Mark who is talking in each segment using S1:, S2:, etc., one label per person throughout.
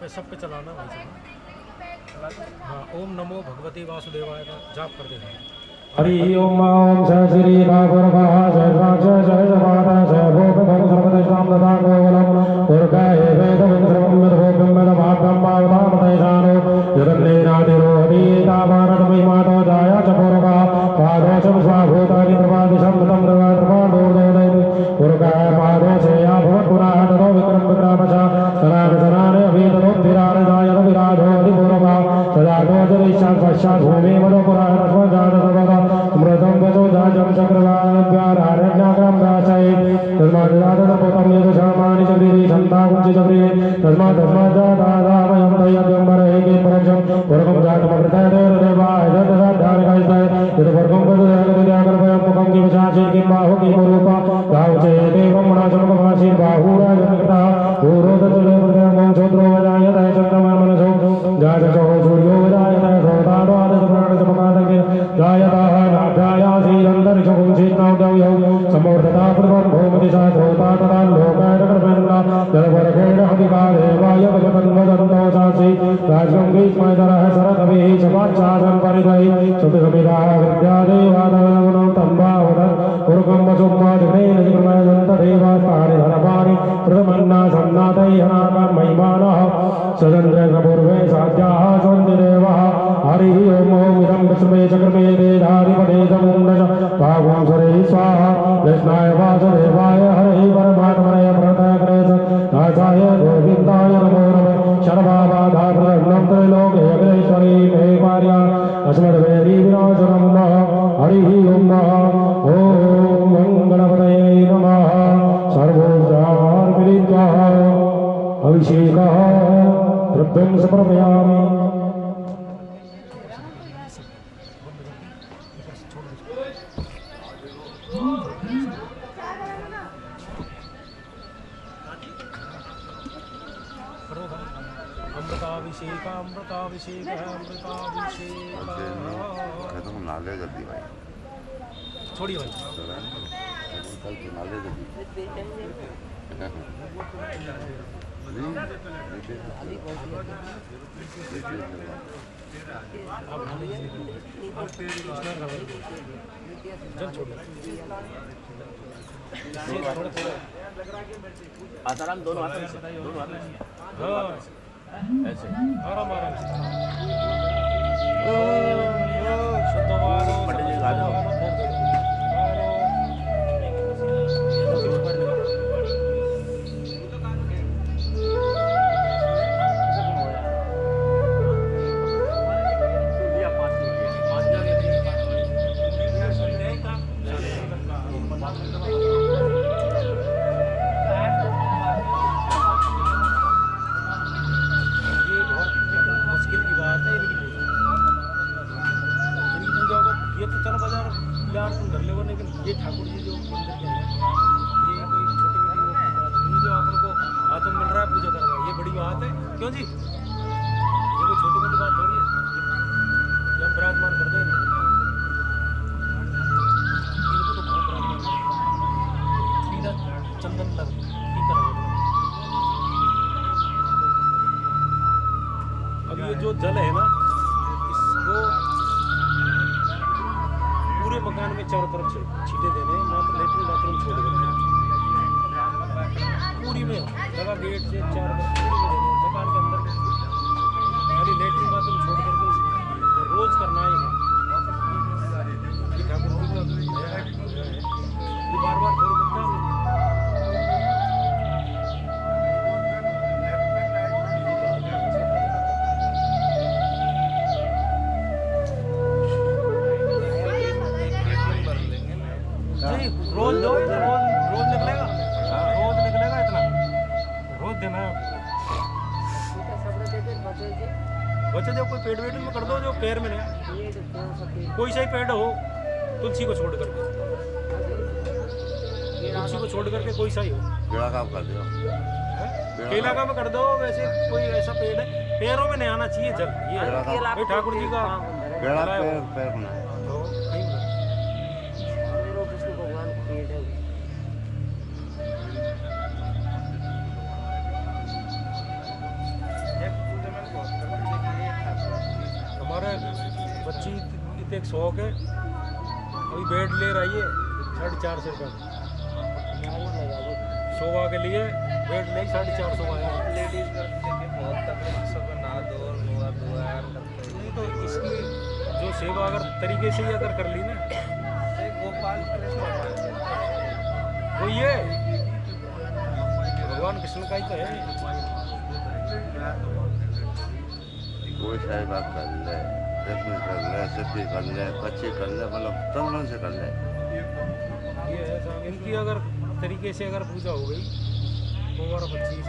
S1: पे सब पे चलाना भाई साहब। हाँ, ओम नमो भगवते वासुदेवाय का जाप कर देना।
S2: हरि ओम ओम जय श्री कापुरभः जय राक्ष जय जपाता जय भूतकं सर्वदेशां ददा गोवलं दुर्गाय वेदं सर्वं यद्भूतं वेदभागं मावतामतैषानो जगन्नेनातिरोहति तावानतमहिमातो जाया च पूर्वः पादोषं स्वाभूतानि प्रपादिशं तं प्रपादोदयति दुर्गाय पादोषेया भवत्पुनः ततो विक्रम विक्रामश सनातनानि अभितरोत्थिराणि जायत विराजोऽधि पूर्वः सजातो जनिष्यात् पश्चात् भूमि मदो पुराण स्वजात सर्वदा अमृतं वचो जाजं चक्रवाणव्यारारण्याग्रं दासये तस्मात् जाततपोतं यदुषामानि चक्रिरे सन्ताकुञ्चि चक्रिरे तस्मात् जातादावयं तयद्यम्बरैके परजं वर्गं जातमकृतदेवाय ददधारकायस्ताय यद्वर्गं गदयागर्भयं मुखं किमशासि किं बाहु किमरूपा गावचे देवं मणाचमकभाषि बाहुराजनकृतः पूर्वदचलेवृदयं क्षोत्रो वजायतः चन्द्रमा मनसो जातचो सूर्यो वजायतः सौतारो आदतप्राणचमकादग्नि जायतः नाभ्यायासीरन्तरिक्षपुंसीत्नौदव्यौ समवर्धता पूर्वं भौमदिशा श्रोता तदा लोकायतकर्मण्णा जलवर्गेण हविकादेवाय भजपन्वदन्तो सासि राज्यं ग्रीष्मैतरः शरदभिः शपाच्छासन् परिधैः सुतसमिधाः विद्यादेवादवनं तम्बावदन् पूर्वं वसुमादिग्नेन जिग्मयदन्तदेवास्तानि धनपानि प्रथमन्ना सन्नातैहनाकं महिमानः सदन्द्रेन्द्रपूर्वे साध्याः सन्तिदेवः हरिः ओम इदं विश्वे चक्रमे देधाधिपते समुण्डश भागं सुरे स्वाहा कृष्णाय वासुदेवाय हरे परमात्मने प्रणतकृत नाथाय गोविन्दाय नमो नमः शर्वाबाधाप्रदं त्रैलोक्ये अग्रेश्वरी मे कार्या अस्मद्वेदी विनाशनं नः हरिः ओम गणपतये नमः सर्वोपचारविधित्वा अभिषेकः द्रव्यं समर्पयामि।
S1: अमृताभिषेक अमृताभिषेक अमृताभिषेक
S3: तुम नाले कर दी भाई,
S1: छोड़िए भाई,
S3: कल तो नाले कर दी
S1: जल छोड़
S4: आसाराम दोनों हाथ से
S1: हाँ
S4: ऐसे
S1: आराम आराम से
S4: पंडित जी गा दो।
S1: ये ठाकुर जी जो मंदिर के हैं, ये कोई छोटी मोटी बात नहीं जो आप लोगों को हाथों में मिल रहा है पूजा करवा, ये बड़ी बात है। क्यों जी, ये कोई छोटी मोटी बात थोड़ी है। ये हम विराजमान कर दें इनको तो बहुत विराजमान चंदन लग टीका लगा। अब ये जो जल है ना, इसको पूरे मकान में चारों तरफ छींटे देने, मात्र लेटरिन बाथरूम छोड़ देने, पूरी में जगह गेट से चारों तरफ पूरी में देने, मकान के अंदर खाली लेटरिन बाथरूम छोड़ करके और रोज करना है ये ठाकुर जी का है। ये बार बार थोड़ी मिलता है। रोज दो, रोज निकलेगा, रोज निकलेगा इतना, रोज देना है। बच्चे जब कोई पेड़ वेड़ में कर दो, जो पैर में नहीं, कोई सा ही पेड़ हो, तुलसी को छोड़ करके, तुलसी को छोड़ करके कोई सा ही हो,
S3: बेड़ा काम कर दो,
S1: केला का में कर दो। वैसे कोई ऐसा पेड़ है, पैरों में नहीं आना चाहिए जल। ये भाई ठाकुर जी का
S3: बेड़ा पैर बना
S1: तो नहीं बना। जीते एक 100 के अभी बेड ले रही है 450 रुपये शोभा के लिए बेड ले 450 आया
S5: लेडीज करते हैं बहुत तकलीफ सब ना दो नुआ दुआ
S1: नहीं तो इसकी जो सेवा अगर तरीके से ही अगर कर ली ना
S5: गोपाल कृष्ण
S1: वो ये भगवान कृष्ण का ही तो है
S3: कोई सारी बात कर ले, रश्मि कर ले, सती कर ले, कच्ची कर ले, मतलब तन से कर ले।
S1: ये है साहब, इनकी अगर तरीके से अगर पूजा हो गई तो और 25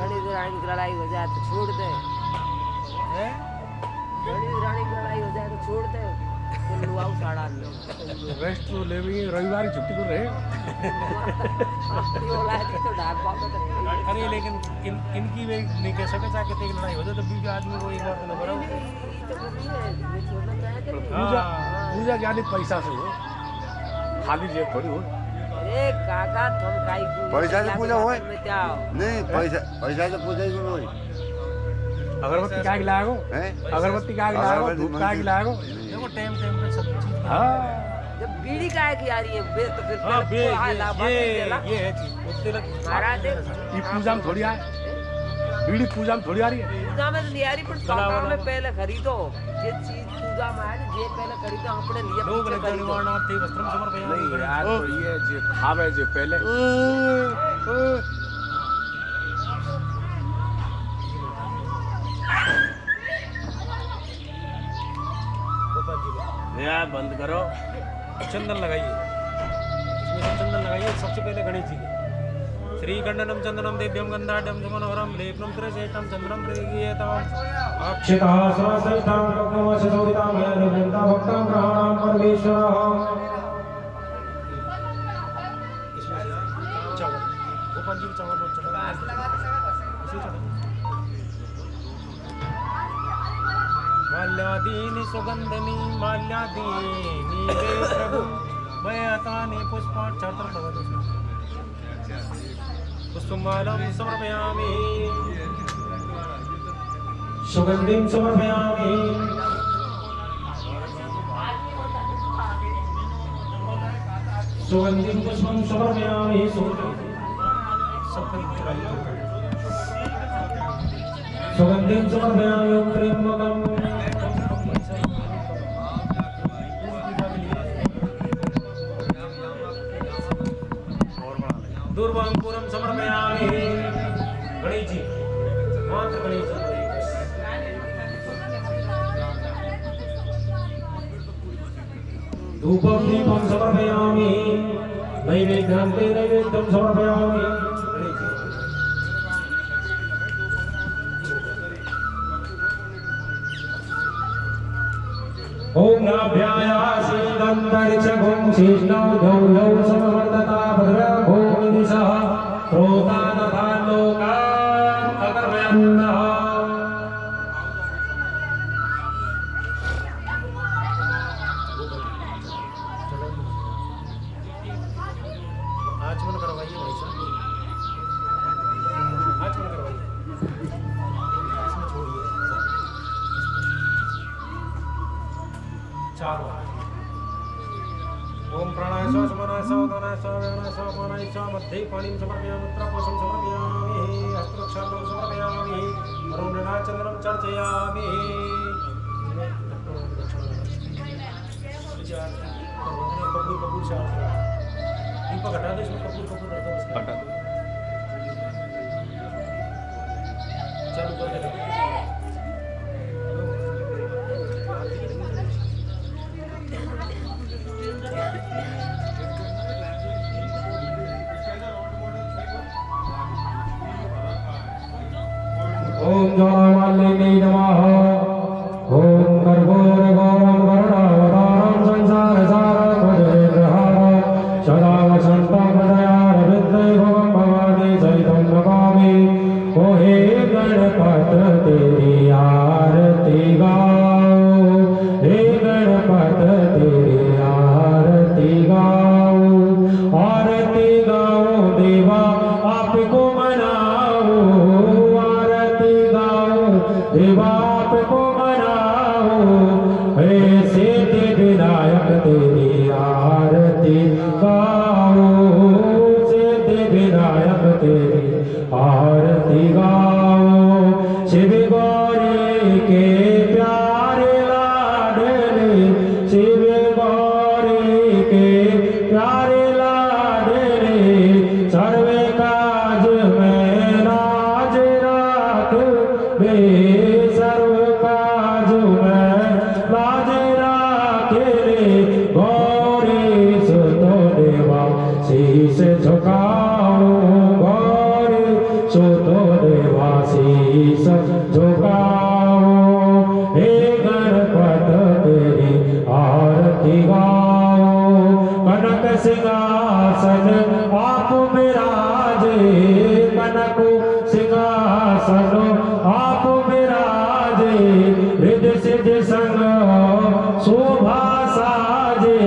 S6: घड़ी रानी की लड़ाई हो जाए तो छोड़ दे,
S1: है
S6: घड़ी रानी की लड़ाई हो जाए तो छोड़ दे, तो लुआऊ साड़ा लो
S1: रेस्ट तो ले भी रविवार की छुट्टी कर रहे
S6: ये वाला है तो ढाक बाप तो
S1: अरे लेकिन इनकी भी नहीं कह सके चाहे कितनी लड़ाई हो जाए तो भी आदमी को एक बार तो नंबर
S6: पूजा
S5: पूजा ज्ञानी पैसा से हो खाली जेब थोड़ी हो
S6: अरे काका तुम काई को
S3: पैसा से पूजा होए?
S6: में जाओ
S3: नहीं पैसा से पूजा ही नहीं हुई
S5: अगरबत्ती का गिलाएगो
S3: है,
S5: अगरबत्ती का गिलाएगो
S3: अगरबत्ती
S5: धूप का गिलाएगो
S1: देखो टाइम टाइम पे सब चीज
S5: हाँ
S6: जब बीड़ी का है कि यार ये बे तो फिर
S1: हाँ बे
S6: ये
S1: ये है चीज वो तिलक
S6: महाराज
S5: ये पूजा में थोड़ी आए बीड़ी पूजा में थोड़ी आ रही है
S6: पूजा में तो नहीं आ रही पर पापा में पहले खरीदो ये चीज पूजा में है ये पहले खरीदो अपने लिए
S1: लोग
S6: पीछे खरीदो
S1: निवारणार्थे वस्त्रम
S5: नहीं
S1: समर्पयामि
S5: यार तो ये जो खावे जो पहले
S1: गोपाल जी को
S4: यार बंद करो
S1: चंदन लगाइए इसमें से चंदन लगाइए सबसे पहले गणेश जी के श्री गंडनम चंदनम देव्यम गंधाढ्यम सुमनोहरम लेपनम त्रिशेषम चंद्रम प्रगीयताम
S2: अक्षिता सर्वश्रेष्ठां भक्तमशोदितां यनिवृन्दा भक्तां ग्रहाणां परमेश्वरः
S1: चावल गोपाल जी को चावल बहुत चढ़ा इसे चढ़ा माल्यादीनि सुगंधनि माल्यादीनि वे प्रभु वयतानि पुष्पाणि चार तरफ लगा दो पुष्पमालं समर्पयामि
S2: सुगन्धिं समर्पयामि सुगन्धिं पुष्पं समर्पयामि सुगन्धिं समर्पयामि ओं त्र्यम्बकम्
S1: दूर्वांकुरं समर्पयामि गणेश जी मात्र गणेश जी
S2: धूपं दीपं समर्पयामि नैवेद्यं ते नैवेद्यं समर्पयामि
S1: गणेश जी
S2: ओम नाभ्यायासीदन्तरिक्षगुं शीष्णौ द्यौ समवर्तता भद्रभो निदिशः प्रोता तथा लोकान् अकर्मयन्नः
S1: आचमन करवाइए भाई साहब आचमन करवाइए इसमें छोड़िए चार बार ओम प्राणाय स्वाहा समानाय स्वाहा उदानाय स्वाहा व्यानाय स्वाहा अपानाय स्वाहा मध्ये पाणिं समर्पयामि उत्तरापोषं समर्पयामि हस्तरक्षां समर्पयामि अरुणना चंद्रं चर्चयामि कपूर कपूर से दीपक हटा दो इसमें कपूर कपूर रख दो उसके
S5: हटा दो
S1: चालू कर दे
S2: ओम ज्वालामालिनी नमः ओम कर्पूरगौरं करुणावतारं संसारसारं सदा वसन्तं हृदयारविन्दे भवं भवानी सहितं नमामि ओ हे गणपत तेरी आरती गाओ हे गणपत तेरी आरती गाओ देवा आपको मनाओ आरती गाओ देवा आपको मनाओ करते सर्व काज में लाज राखे गौरी सुत देवा शीश झुकाओ गौरी सुत देवा शीश झुकाओ हे गणपत तेरी आरती गाओ कनक सिंहासन आप विराजे कनक सिंहासन आप विराजे रिद्धि सिद्धि संग शोभा साजे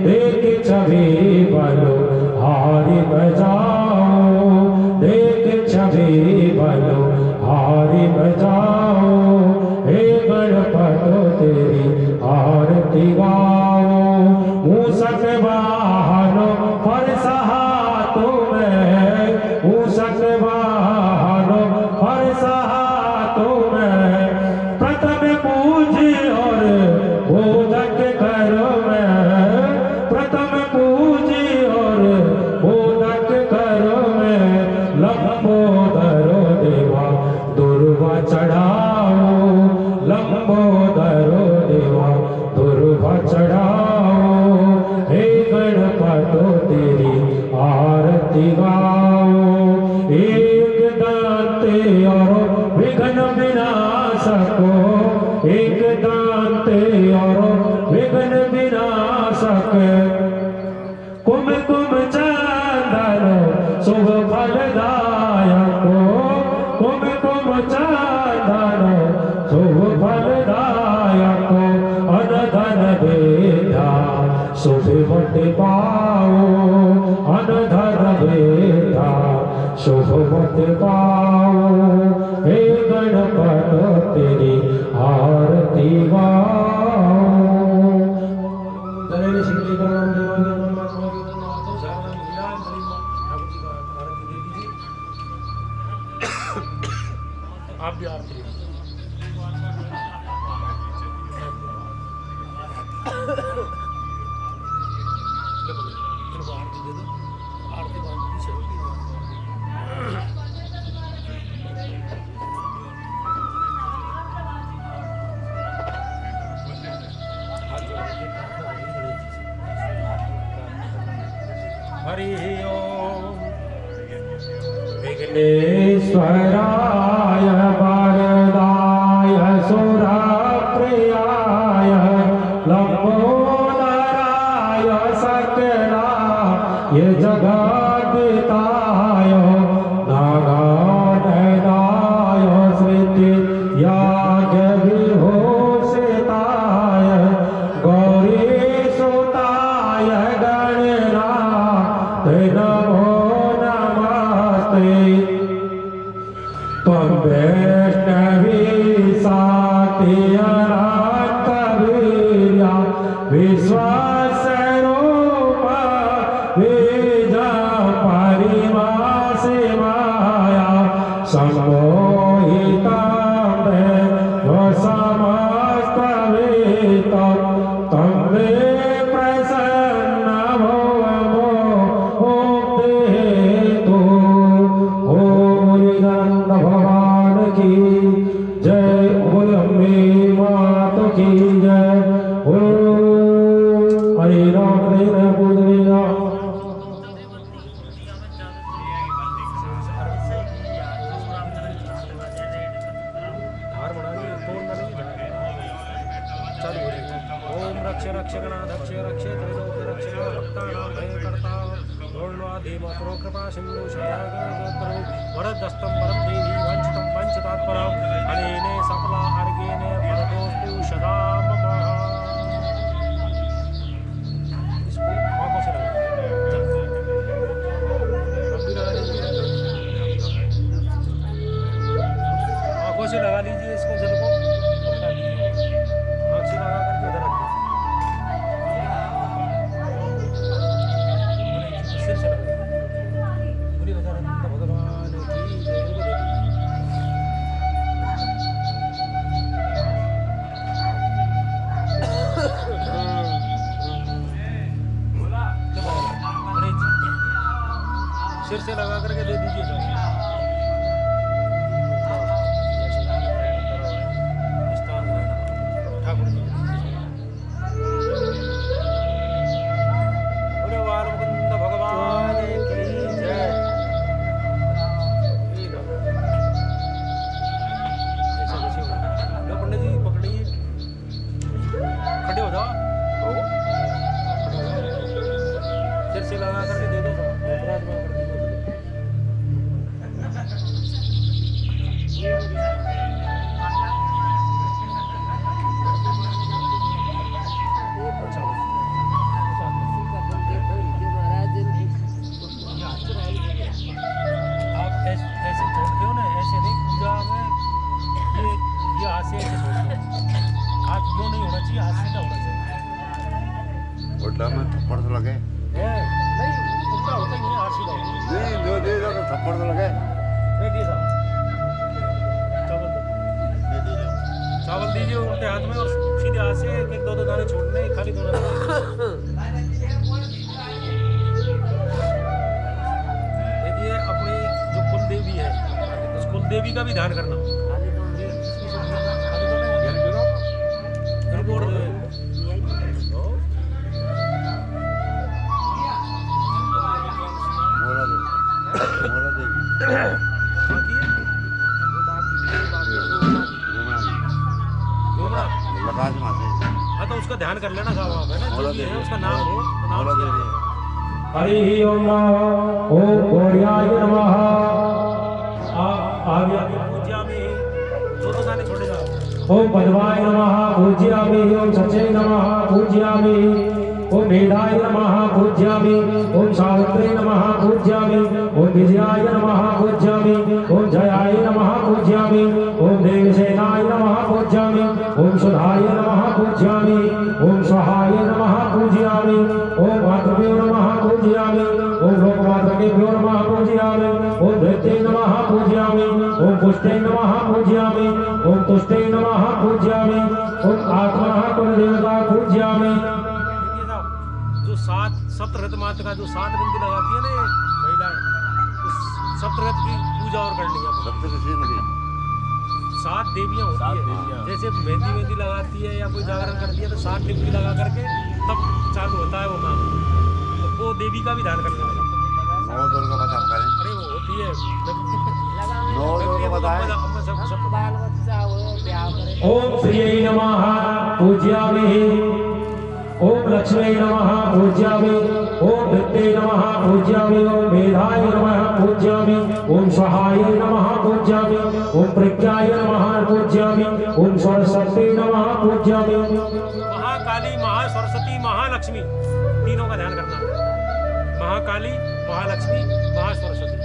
S2: देख छवि बलो हारि बजाओ देख छवि बलो हारि बजाओ हे गणपत तेरी आरती गाओ मूषक वाहन फरस हाथों में मूषक वाहन फरस हाथों में प्रथम पूज और बोधक कर में प्रथम पूज और बोधक कर में लंबोदर देवा दुर्वा चढ़ाओ लंबोदर देवा दुर्वा चढ़ाओ हे गणपत तेरी आरती गाओ एक दांते और विघ्न विनाशक एक दांते और विघ्न विनाशक कुमकुम चंदन शुभ फलदायक कुमकुम चंदन शुभ फलदायक अनधन वेदा शुभ मत पाओ अनधन वेदा शुभ मत पाओ हे गणपत तेरी आरती गाओ तने श्री गणम
S1: आप भी आरती आरती दे दो आरती बांधी चलती हरि ओम
S2: विघ्नेश्वराय वरदाय सुरप्रियाय लंबोदराय सकलाय जगद्दिताय नागाननाय श्रुतियाग विभूषिताय गौरीसुताय गणनाथ नमो नमस्ते त्वं वैष्णवी साति अनन्तवीर्या विश्वस्वरूपा बीजं परिमासे माया सम्मोहितं देवसमस्तवेतं तं मे प्रसन्न भो मुक्तिहेतु नंद भगवान की जय बोल अम्बे मात की जय हरे राम हरे पूजने राम
S1: धार बना के तोड़ना नहीं चालू हो जाएगा ओम रक्ष रक्षगणाध्यक्ष रक्षे त्रैलोक्य रक्षक भक्तानां भयकर्ता गौर्वादेवतरो कृपा सिंधु शरणगोत्रो वरदस्तं वरं देवी वंचितं पंचतात्परम् अनेने सफला अर्गेने फलतोस्तु सदा मम इसको आंखों से लगा आंखों से लगा लीजिए इसको जल को आँख से लगा करके उधर रख दीजिए सिर से लगा पूरी गजानंद भगवान की जय सिर से लगा करके दे दीजिए कुर्सी हाथ सीधा होना चाहिए।
S3: उल्टा में थप्पड़ तो लगे
S1: नहीं उल्टा होता ही है, हाथ सीधा होता है।
S3: नहीं जो दे दो तो थप्पड़ तो लगे
S1: देखिए साहब, चावल दो। चावल दीजिए उल्टे हाथ में और सीधे हाथ से एक दो दाने छोड़ने, खाली दोनों दाने। देखिए अपनी जो कुल देवी है उस कुल देवी का भी ध्यान करना। रिपोर्ट दो।
S3: मोरा देवी लगा से मासे
S1: हाँ तो उसका ध्यान कर लेना साहब आप, है ना, जो भी है उसका नाम हो तो नाम
S3: मोरा
S1: से-
S3: देवी
S2: हरि ओम ओम गौर्याय नमः। आगे
S1: पूजा में दो दाने छोड़े जाओ।
S2: ओम पद्माय नमः पूज्यामि। ओम सचे नमः पूज्यामि। ओम वेदाय नमः पूज्यामि। ओम सावित्रे नमः पूज्यामि। ओम विजयाय नमः पूज्यामि। ओम जयाय नमः पूज्यामि। ओम देवसेनाय नमः पूज्यामि। ओम सुधाय नमः पूज्यामि। ओम स्वाहाय नमः पूज्यामि। ओम मातृभ्यो नमः पूज्यामि। ओम लोकमातृभ्यो नमः पूज्यामि। ओम धृत्यै नमः पूज्यामि। ओम पुष्टै नमः पूज्यामि। ओम तुष्टै नमः पूज्यामि। ओम आत्मनः कुलदेवता पूज्यामि।
S1: देखिए साहब, जो सात सप्तरथ माता का जो 7 बिंदी लगाती है ना ये महिलाएं, उस सप्तरथ की पूजा और करनी है।
S3: सब तो किसी नहीं
S1: 7 देवियां होती
S4: सात
S1: है।
S4: देवियां।
S1: जैसे मेहंदी लगाती है या कोई जागरण करती है तो 7 डिब्बी लगा करके तब चालू होता है वो काम। तो वो देवी का भी ध्यान करना है।
S3: 9 दुर्गा बता करें
S1: अरे वो होती है
S3: 9 दुर्गा बताएं
S1: अम्मा सब
S6: बाल बच्चा हो ब्याह करे
S2: ओम श्रीयै नमः पूज्यामि। ओम लक्ष्मी नमः पूज्यामि। ओम धृत्यै नमः पूज्यामि। ओम मेधाय नमः पूज्यामि। ओम स्वाहाय नमः पूज्यामि। ओम प्रज्ञाय नमः पूज्यामि। ओम सरस्वती नमः पूज्यामि।
S1: महाकाली, महासरस्वती, महालक्ष्मी तीनों का ध्यान करना है। महाकाली, महालक्ष्मी, महासरस्वती।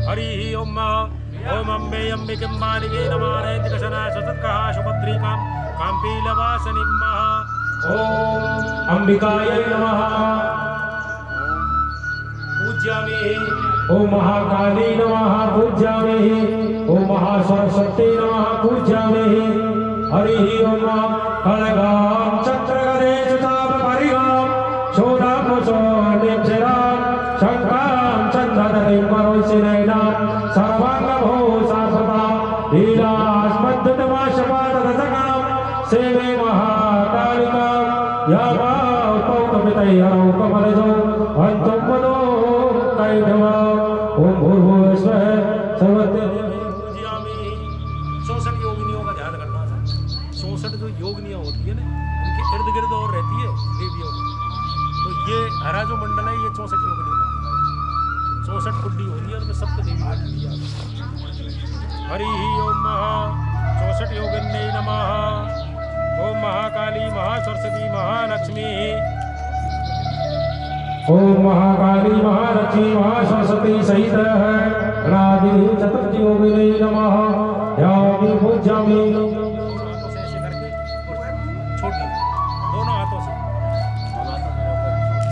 S1: हरि ओम ओम अम्बे अम्बिके मालिके नमानयति कशना सतत्कः सुभद्रिकां काम्पीलवासनिं महा।
S2: ओम अंबिकाय नमः
S1: पूज्यामि।
S2: ओम महाकाली नमः पूज्यामि। ओम महासरस्वती नमः पूज्यामि। हरि ओम खड्गां चक्रगदेषु चापरिगां शूलाकुशोऽनिक्षरां शङ्खां चन्द्रधरीं करोषिनैनां सर्वाङ्गभो शाश्वता लीलास्मद्दुतमाशपाददशकां सेवे महाकालिकां यामापौतपितैरौ कमलजौ अन्तं मनो कैधवा। ओम भूर्भुवस्वः सर्वत्र
S1: पूज्यामि। 64 योगिनियों का ध्यान करना है। 64 जो योगिनियाँ होती है ना उनके इर्द गिर्द और रहती है देवियों में। तो ये हरा जो मंडल है ये 64 योगिनियों का 64 कुंडी होती है उनमें सप्त देवी बैठी है। हरि ओम 64 योगिन्यै नमः। ओम महाकाली, महासरस्वती, महालक्ष्मी।
S2: ओम महाकाली महालक्ष्मी महासरस्वती सहित गणादि चतुर्योगिने नमः। यामि पूज्यामि।
S1: हाथों से ऐसे करके छोड़ दो दोनों हाथों से।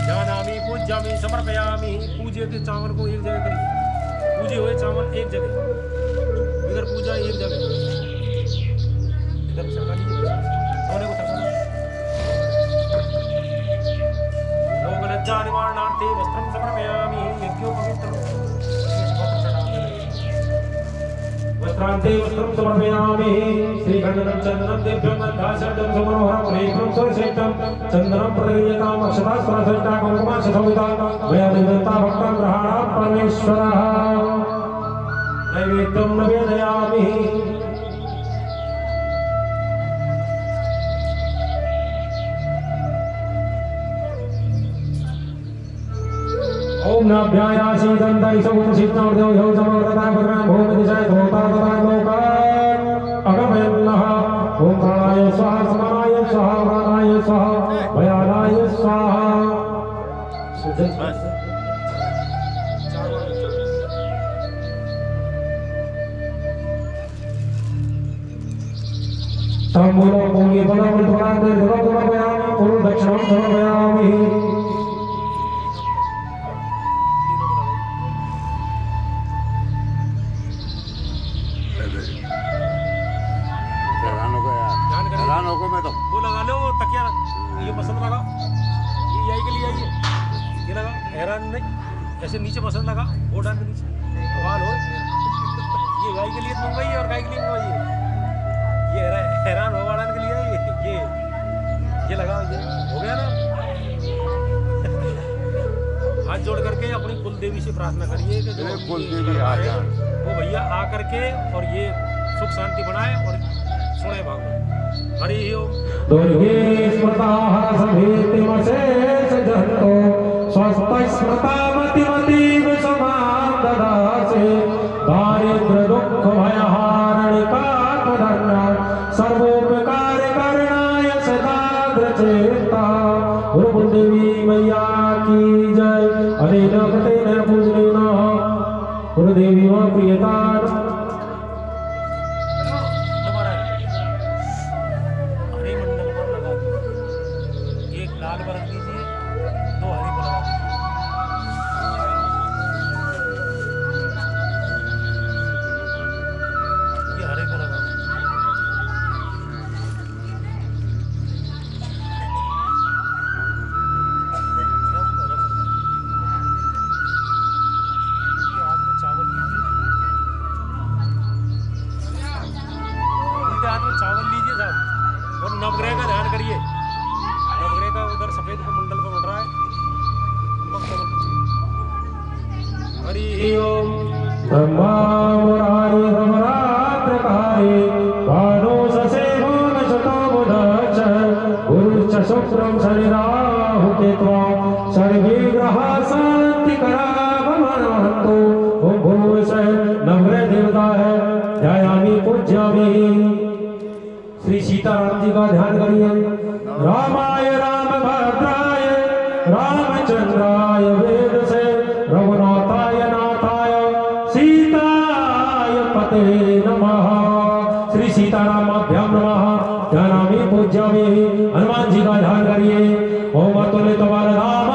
S1: जानामि पूज्यामि समर्पयामि। पूजे के चावल को एक जगह करिए। पूजे हुए चावल एक जगह, इधर पूजा एक जगह, इधर सरका लीजिए सोने को सरका। लोक लज्जा निवारणार्थे वस्त्रं समर्पयामि। यज्ञोपवीत्रं
S2: वस्त्रान्ते वस्त्रं समर्पयामि। श्रीखण्डनं चन्दनं दिव्यं गन्धाशब्दं सुमनोहरं नेत्रं सुरसेट्टं चन्दनं प्रतिगृह्यताम् अक्षता स्वरसहिता कुङ्कुमाक्षसंहिता मया निवृत्ता भक्तं गृहाणात् परमेश्वरः। नैवेद्यं निवेदयामि। ओम नभ्यायासी दन्तरिषमुपसिद्धमर्दो ह्यौ समवर्तता पुत्रां भूमिदिशाय धोता तथा लोकान् अगमयन्नः। ओम प्राणाय स्वाहा समानाय स्वाहा प्राणाय स्वाहा भयानाय स्वाहा। ताम्बूलं पूर्णे फलं प्रथमान्ते जलं समर्पयामि पूर्व दक्षिणं समर्पयामि
S3: हैरान हो गया मैं तो।
S1: वो लगा लो वो तकिया, ये पसंद लगा, ये यही के लिए आई है, ये लगा, हैरान नहीं, ऐसे नीचे पसंद लगा, वो डाल के नीचे सवाल हो, ये गाय के लिए मंगवाई है और गाय के लिए मंगवाई है, ये हैरान हो वाला के लिए है, ये लगा, ये हो गया ना। हाथ जोड़ करके अपनी कुल देवी से प्रार्थना करिए कि जो
S3: कुल देवी आ जाए,
S1: वो भैया आ करके और ये सुख शांति बनाए और सुने भागवत। हरि ओम।
S2: दुर्गे स्मृता सभेतिमशेष जन्तो स्वस्थ स्मृता मतिमतीव समां ददासे दारिद्र्य दुःख भयहारणिका त्वदन्या सर्वोपकार करणाय सदाग्र चेता। गुरु देवी मैया की जय। अनेन कृतेन पूजनेन गुरुदेवी व प्रियता
S1: लाल बरत दीजिए, 2 हरी पर लगा दीजिए। ये हरे पर लगा हाथ में चावल लीजिए, उल्टे हाथ में चावल लीजिए साहब, और नवग्रह का ध्यान करिए। नवग्रह का उधर सफेद का मंडल पर बन रहा है। हरि ओम।
S2: ब्रह्मा मुरारी ब्रह्मरात्रकारे भानो ससेवो नशतो बुधश्च गुरुश्च शुक्रं शनिराहु केत्वा सर्वे ग्रहाः शान्तिकरा भवन्तु। ओम भूर्भुवः नवग्रह देवता है, ध्यायामि पूज्यामि। श्री सीताराम जी का ध्यान करिए। रामाय रामभद्राय रामचंद्राय वेदसे रघुनाथाय नाथाय सीताय पते नमः। श्री सीतारामाभ्याम नमः। ध्यानामि पूज्यामि। हनुमान जी का ध्यान करिए। ओम अतुलित बलधाम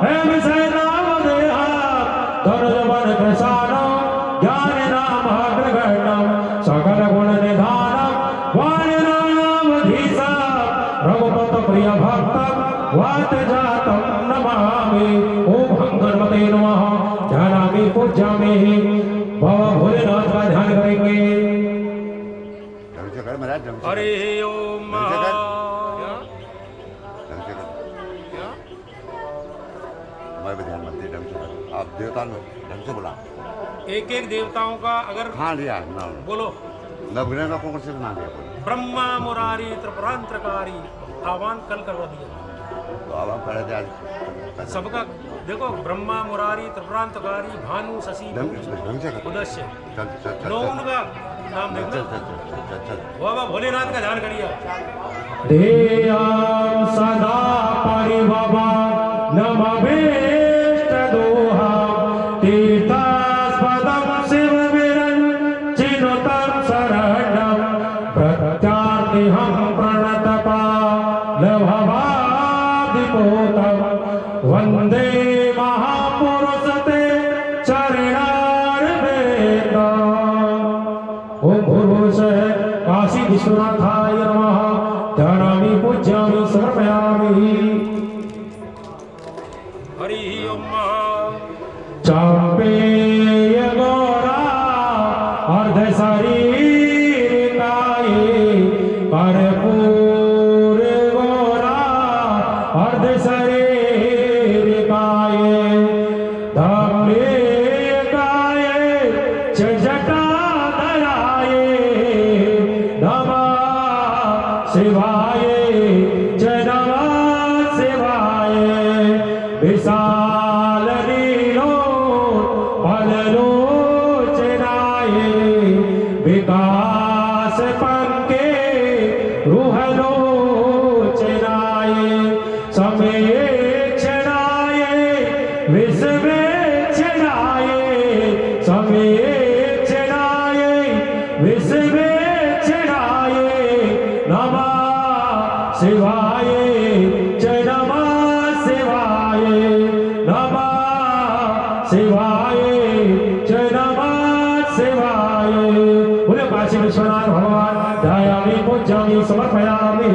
S2: हेम सेनाम देहा धनुज बल कृशानं ज्ञान नाम अग्रगण्यं सकल गुण निधानं वाणिनामधीशा रघुपत प्रिय भक्त वात जातं नमामि। ओम गणपते नमः। ध्यानामि पूज्यामि। बाबा भोलेनाथ का ध्यान करेंगे।
S3: ढंग से कर महाराज, ढंग से
S1: हरि ओम।
S3: ढंग से कर, ढंग से कर। हमारे पे ध्यान मत दे, ढंग से कर। आप देवता लो, ढंग से बुला।
S1: एक एक देवताओं का अगर
S3: हाँ लिया नाम
S1: बोलो।
S3: नवग्रह का कौन से नाम लिया बोलो।
S1: ब्रह्मा मुरारी त्रिपुरांतकारी आह्वान कल करवा दिया
S3: तो अब हम पढ़े थे आज
S1: सबका। देखो ब्रह्मा मुरारी त्रिपुरांतकारी भानु शशि
S3: ढंग से कर।
S1: उदस्य
S3: चल चल चल
S1: नौ उनका नाम
S3: चल
S1: देखना।
S3: चल चल चल चल।
S1: बाबा भोलेनाथ का ध्यान करिए।
S2: ध्येयं सदा परिभवानमभीष्टदोहं तीर्थास्पदं शिवविरञ्चिनुतं शरणं प्रत्यार्तिहं प्रणतपालभवादिपोतं वन्दे महापुरुषते चरणारविन्दम्। ओम भूर्भुवः काशी विश्वनाथाय नमः। ध्यानामि पूज्यामि समर्पयामि।
S1: हरि ओम।
S2: चाम्पेय गौरा अर्धशरीरिकाय कर्पूर गौरा अर्धशरीरिकाय धम्मेकाय च जटाधराय नमः शिवाय च नमः शिवाय। विशाल नीलो फललोचनाय विकास पंके रुहलोचनाय समेक्षणाय विश्वेक्षणाय समेक्षणाय विश्वेक्षणाय नमः शिवाय जय नमः शिवाय नमः शिवाय जय नमः शिवाय। बोले काशी विश्वनाथ भगवान ध्यायामि पूज्यामि समर्पयामि।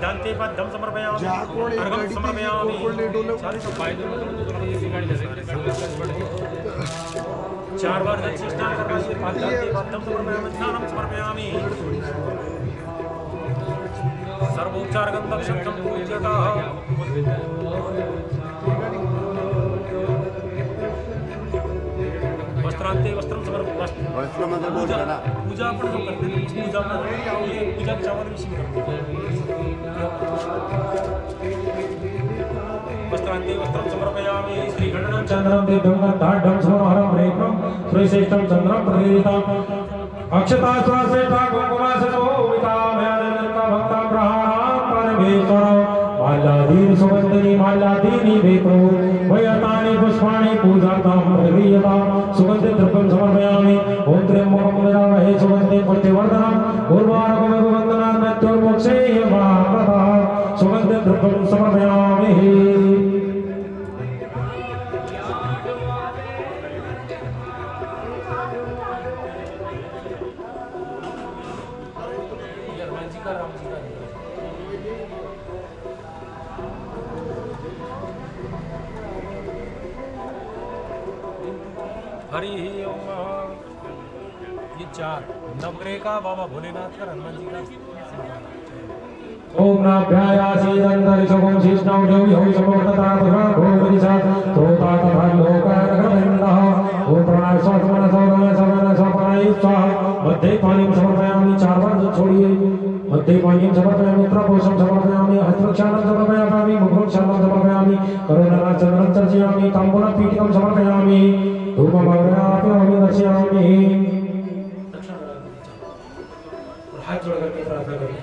S1: दान्ते पद्मं समर्पयामि अर्घं समर्पयामि। चार बार दक्षिण स्नान करवाइए। दान्ते पद्मं समर्पयामि स्नानं समर्पयामि। सर्वोपचार गंधक्षं पूज्यतः। वस्त्रांते वस्त्रम समर्पयामि।
S3: वस्त्र मतलब बोलता ना
S1: पूजा अपन जो करते हैं पूजा में ये पूजा के चावल भी करते हैं। वस्त्रांते वस्त्रम समर्पयामि श्रीखंडनं
S2: चंद्रम दिव्यं गन्धाढ्यं समहरं रेखं श्रीश्रेष्ठं चंद्रं प्रतिदितं अक्षता स्वासेता कुङ्कुमासशोभिता मयानन्दा भक्ता ग्रहाणां परमेश्वर माल्यादीनि सुगन्धिनि माल्यादीनि वेत्रो वयतानि पुष्पाणि पूजार्थं प्रदीयतां सुगन्धिद्रव्यं समर्पयामि। ॐ त्र्यम्बकं यजामहे सुगन्धिं पुष्टिवर्धनम् उर्वारुकमिव वन्दनात् मृत्युर्मोक्षेय महाप्रदः सुगन्धिद्रव्यं समर्पयामि।
S1: हरि ओम। ये चार नवग्रह का बाबा भोलेनाथ का हनुमान जी का।
S2: ओम नाभ्यायासीदन्तरिक्षगुं शिष्णौ देव्यौ समवर्तता तथा भोगनिषा श्रोता तथा लोकानगरवृन्दः। ओम प्राणाय स्वाहा स्वाहा मध्य पानीं समर्पयामि। चार बार छोड़िए। मध्य पानीं समर्पयामि उत्तरपोषं समर्पयामि हस्तरक्षाणं समर्पयामि मुखं शान्तं समर्पयामि करुणराचन्द्रं चर्चयामि ताम्बूलपीठिकां समर्पयामि धूपमग्रहापि दर्शयामि। हाथ जोड़ करके प्रार्थना करें।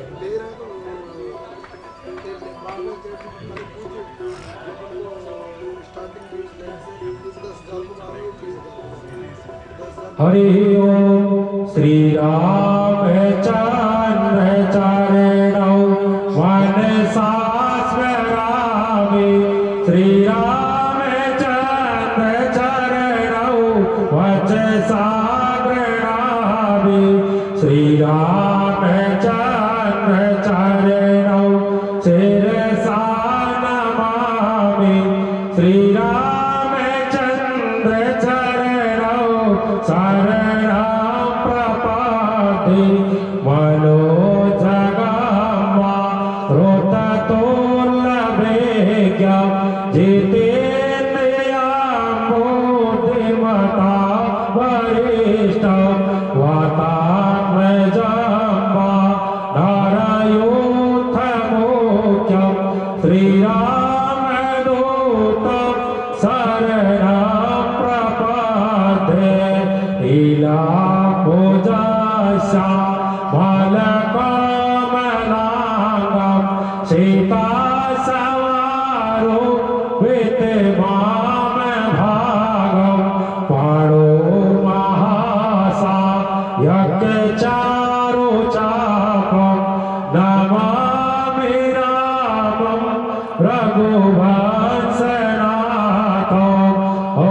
S2: हरि ओम। श्री रामचंद्र चरणौ मनसा स्मरामि। श्री रामचंद्र चरणौ वचसा गृह्णामि। श्री रामचंद्र चरणौ शिरसा नमामि। श्री रामचंद्र चरणौ शरणं प्रपद्ये। मनोजगम्मा रोततोल्लभेज्ञं जितेन्द्रियं बुद्धिमता वरिष्ठं वातात्मजं नरयूथमुख्यं श्रीरामदूतं शरणं प्रपद्ये। लीलापूजाशा बालकमलाङ्गं सीतासमारोपित वामभागं पाणो महासा यज्ञचारुचापं नमामि रामं रघुवंशनाथम्। ॐ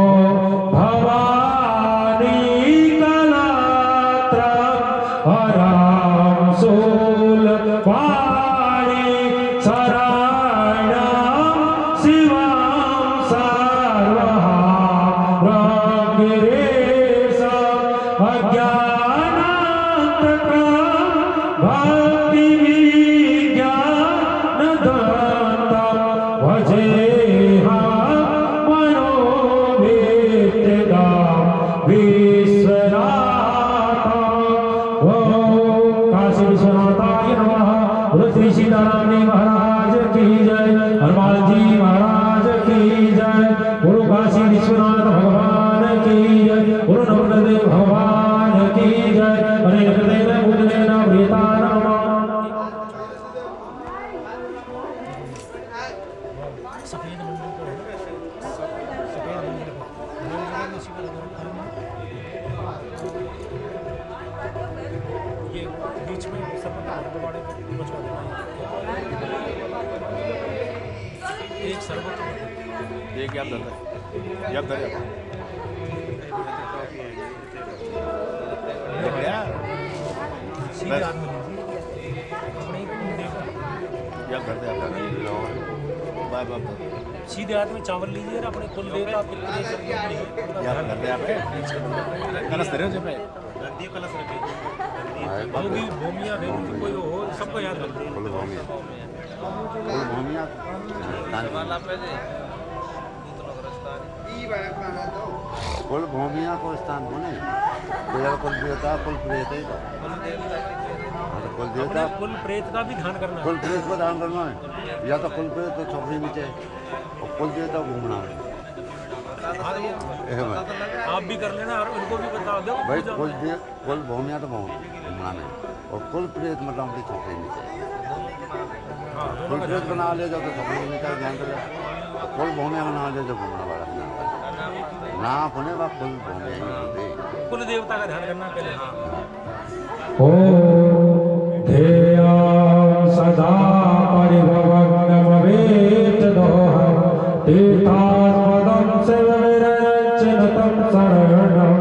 S2: भवानी कलात्रं हरां शूलपाणि शरणं शिवं सर्वहारगिरीशम् अज्ञानान्तकं भक्तिविज्ञानदन्तं भजेऽहं मनोभीष्टदां विश्वनाथम्। ॐ काशी विश्वनाथाय नमः। बोलो श्री सीताराम जी महाराज की जय। हनुमान जी महाराज की जय। बोलो काशी विश्वनाथ भगवान की जय। बोलो नवग्रह भगवान की जय। अनेक हृदय बुद्धेन प्रियता नमः।
S1: सफेद मंदिर को सफेद मंदिर को ये बीच बीच में सर्वत हरद्वाड़े को पहुंचवा देना है। एक सर्वत
S5: ये क्या दर है? ये दर है।
S1: सीधे आदमी अपने ही देवता
S5: ये दर है आपका। Bye bye.
S1: सीधे हाथ में चावल लीजिए और अपने कुल देवता पितृ
S5: या कर दे आपके कलश दे रहे हो जब पे
S1: गद्दी कलश रखे जो भी भूमिया देवी कोई हो सबको याद रखते हैं।
S3: कुल भूमिया कुल भूमिया को स्थान होने कुल देवता कुल प्रेत ही तो कुल देवता
S1: अपने कुल प्रेत का भी ध्यान करना है।
S3: कुल प्रेत को ध्यान करना है या तो कुल प्रेत तो छोकरी नीचे और कुल देवता घूमना है।
S1: आप भी कर लेना और उनको भी बता दो
S3: भाई कुल भूमिया तो घूमना नहीं और कुल प्रेत मतलब अपनी छोकरी नीचे कुल प्रेत बना ले जाओ तो छोकरी नीचे ध्यान कर कुल भूमिया बना ले जो घूमना वाला ना होने का कुल भूमिया ही होती
S1: कुल देवता का ध्यान करना पहले। हाँ
S2: ॐ ध्येया सदा परिभवग्नमवेतदोहं तीर्थास्पदं शिवविरचितं शरणं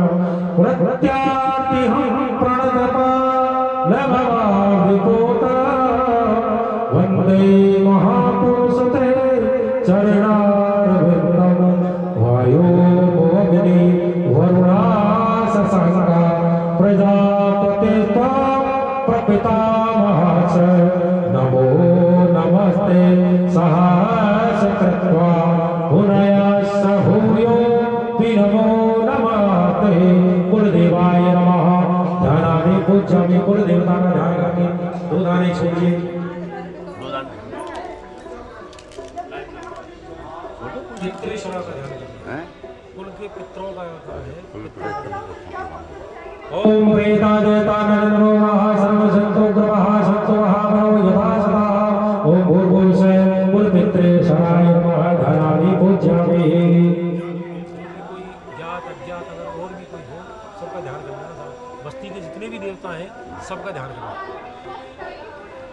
S2: प्रत्यार्तिहं प्रणतपालभवाभिभूता वन्दे महापुरुषते चरणारविन्दं वायोमोऽग्नि वरुणाशशङ्का प्रजापतिस्त्वं प्रपितामहश्च नमो नमस्ते सहस्रकृत्वा पुनयश्च भूयो नमो नमस्ते कुलदेवाय नमः। ध्यानानि पूज्यामि कुलदेवता का ध्यान करके दो दाने छोड़िए। पितृश्वरा का ध्यान करना
S3: हैं
S1: कुल के पितरों का है।
S3: कुल प्रेत
S2: ओम वेदादेतानंदो महासर्वसंतो ग्रवः संतो महामनो यथा सदा ओम भूर्भुवस्सुः कुलपित्रे शरणाय नमः। ध्यानानि पूज्यामि।
S1: कोई ज्ञात अज्ञात अगर और भी कोई हो सबका ध्यान करना है। बस्ती के जितने भी देवता हैं सबका ध्यान करना।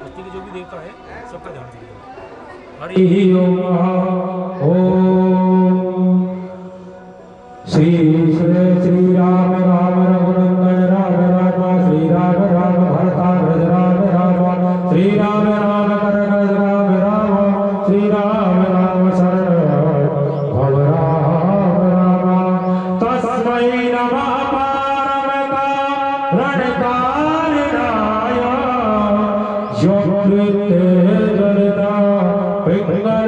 S1: बस्ती के जो भी देवता है सबका ध्यान करना।
S2: हरि ओम श्री श्री राम राम रघुनंदन राम राम श्री राम राम भरताग्रज राम राम श्री राम राम करगज राम राम श्री राम राम शरण भव राम राम तस्मै नमः पारमकारणकारिणाय योगृते जनिता पिंगललोचना